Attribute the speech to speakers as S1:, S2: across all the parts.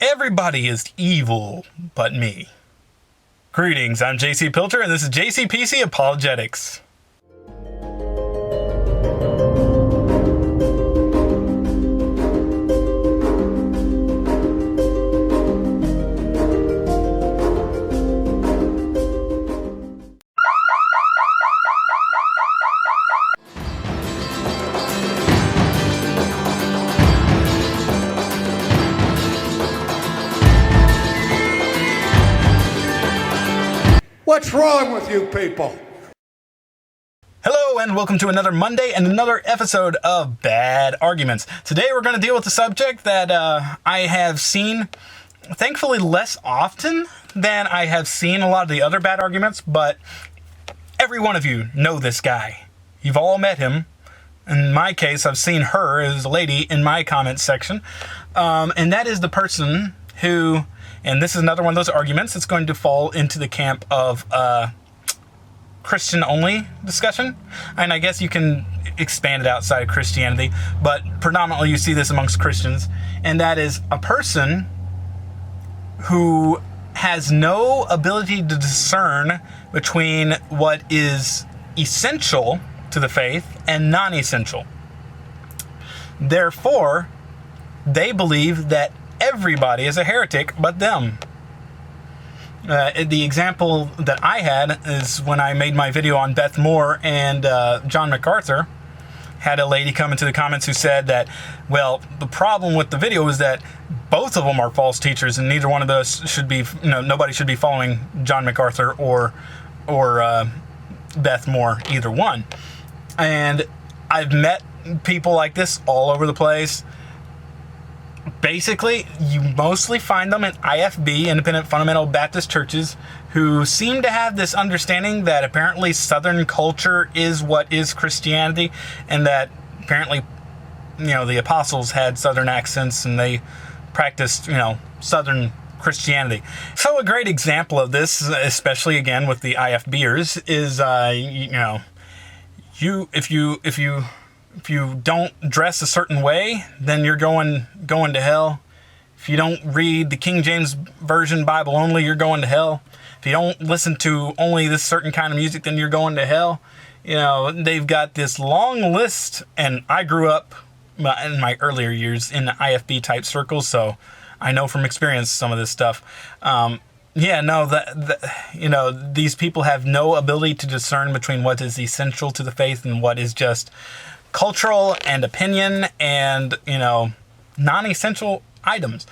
S1: Everybody is evil but me. Greetings, I'm JC Pilcher, and this is JCPC Apologetics.
S2: What's wrong with you people?
S1: Hello and welcome to another Monday and another episode of Bad Arguments. Today we're going to deal with a subject that I have seen, thankfully, less often than I have seen a lot of the other bad arguments, but every one of you know this guy. You've all met him. In my case, I've seen her as a lady in my comments section, and that is the person who... And this is another one of those arguments that's going to fall into the camp of Christian-only discussion. And I guess you can expand it outside of Christianity, but predominantly you see this amongst Christians. And that is a person who has no ability to discern between what is essential to the faith and non-essential. Therefore, they believe that everybody is a heretic but them. The example that I had is when I made my video on Beth Moore and John MacArthur. Had a lady come into the comments who said that, well, the problem with the video is that both of them are false teachers and neither one of those should be, nobody should be following John MacArthur or Beth Moore, either one. And I've met people like this all over the place. Basically, you mostly find them in IFB, Independent Fundamental Baptist churches, who seem to have this understanding that apparently Southern culture is what is Christianity, and that apparently, the apostles had Southern accents and they practiced, Southern Christianity. So a great example of this, especially again with the IFBers, is, if you don't dress a certain way, then you're going to hell. If you don't read the King James Version Bible only, you're going to hell. If you don't listen to only this certain kind of music, then you're going to hell. They've got this long list, and I grew up in my earlier years in the IFB type circles, so I know from experience some of this stuff. These people have no ability to discern between what is essential to the faith and what is just cultural and opinion and, non-essential items.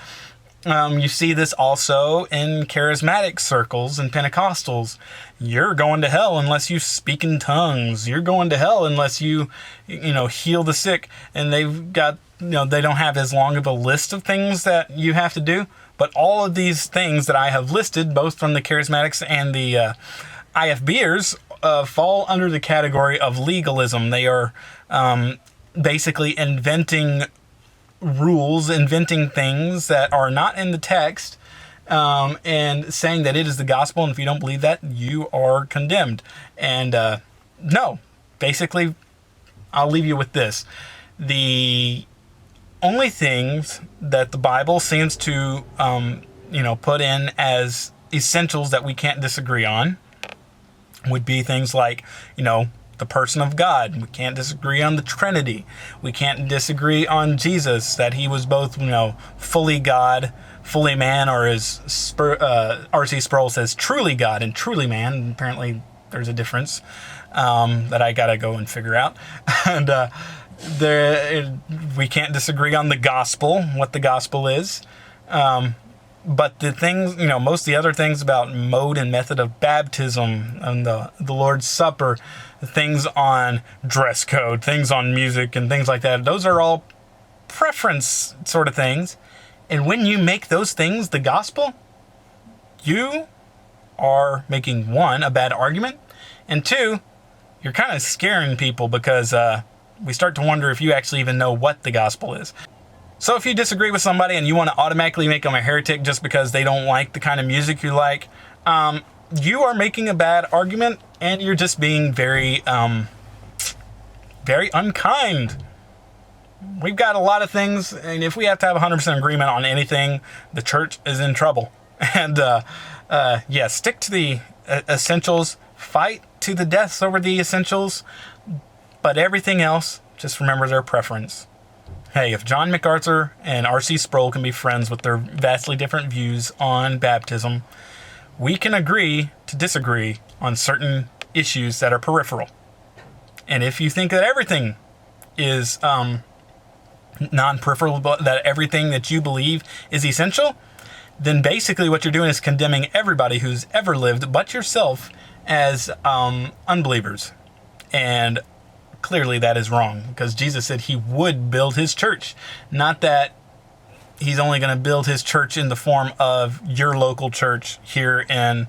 S1: You see this also in charismatic circles and Pentecostals. You're going to hell unless you speak in tongues. You're going to hell unless you, heal the sick. And they've got, they don't have as long of a list of things that you have to do. But all of these things that I have listed, both from the charismatics and the IFBers, fall under the category of legalism. They are basically inventing rules, inventing things that are not in the text, and saying that it is the gospel, and if you don't believe that, you are condemned. And no, basically, I'll leave you with this. The only things that the Bible seems to, put in as essentials that we can't disagree on would be things like, the person of God. We can't disagree on the Trinity. We can't disagree on Jesus, that he was both, fully God, fully man, or as R.C. Sproul says, truly God and truly man. Apparently there's a difference that I gotta go and figure out. And we can't disagree on the gospel, what the gospel is. But the things, most of the other things about mode and method of baptism and the Lord's Supper, things on dress code, things on music and things like that, those are all preference sort of things. And when you make those things the gospel, you are making, one, a bad argument, and two, you're kind of scaring people because we start to wonder if you actually even know what the gospel is. So if you disagree with somebody and you want to automatically make them a heretic just because they don't like the kind of music you like, you are making a bad argument and you're just being very, very unkind we've got a lot of things, and if we have to have 100% agreement on anything, the church is in trouble. And yeah, stick to the essentials, fight to the deaths over the essentials, but everything else, just remember their preference. Hey, if John MacArthur and R.C. Sproul can be friends with their vastly different views on baptism, we can agree to disagree on certain issues that are peripheral. And if you think that everything is non-peripheral, but that everything that you believe is essential, then basically what you're doing is condemning everybody who's ever lived but yourself as unbelievers. And clearly that is wrong, because Jesus said he would build his church, not that he's only going to build his church in the form of your local church here in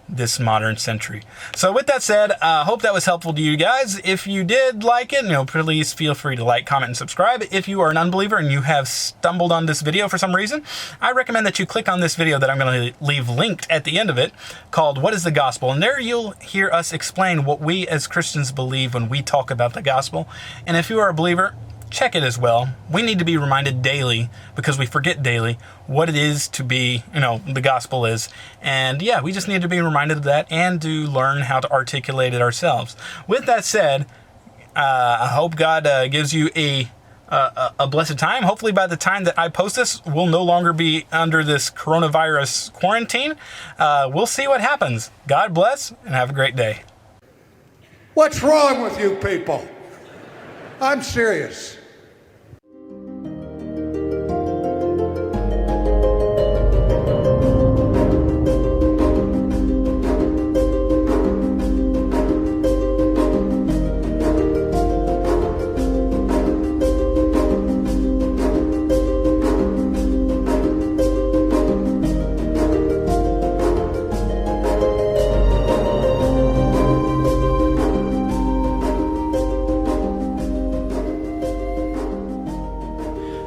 S1: this modern century. So with that said, I hope that was helpful to you guys. If you did like it, please feel free to like, comment, and subscribe. If you are an unbeliever and you have stumbled on this video for some reason, I recommend that you click on this video that I'm going to leave linked at the end of it, called What is the Gospel? And there you'll hear us explain what we as Christians believe when we talk about the gospel. And if you are a believer, check it as well. We need to be reminded daily, because we forget daily, what it is to be, the gospel is. And yeah, we just need to be reminded of that and to learn how to articulate it ourselves. With that said, I hope God gives you a blessed time. Hopefully by the time that I post this, we'll no longer be under this coronavirus quarantine. We'll see what happens. God bless and have a great day.
S2: What's wrong with you people? I'm serious.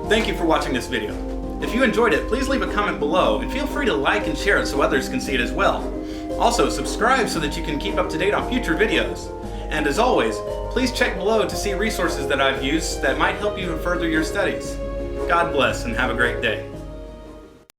S1: Thank you for watching this video. If you enjoyed it, please leave a comment below and feel free to like and share it so others can see it as well. Also, subscribe so that you can keep up to date on future videos. And as always, please check below to see resources that I've used that might help you to further your studies. God bless and have a great day.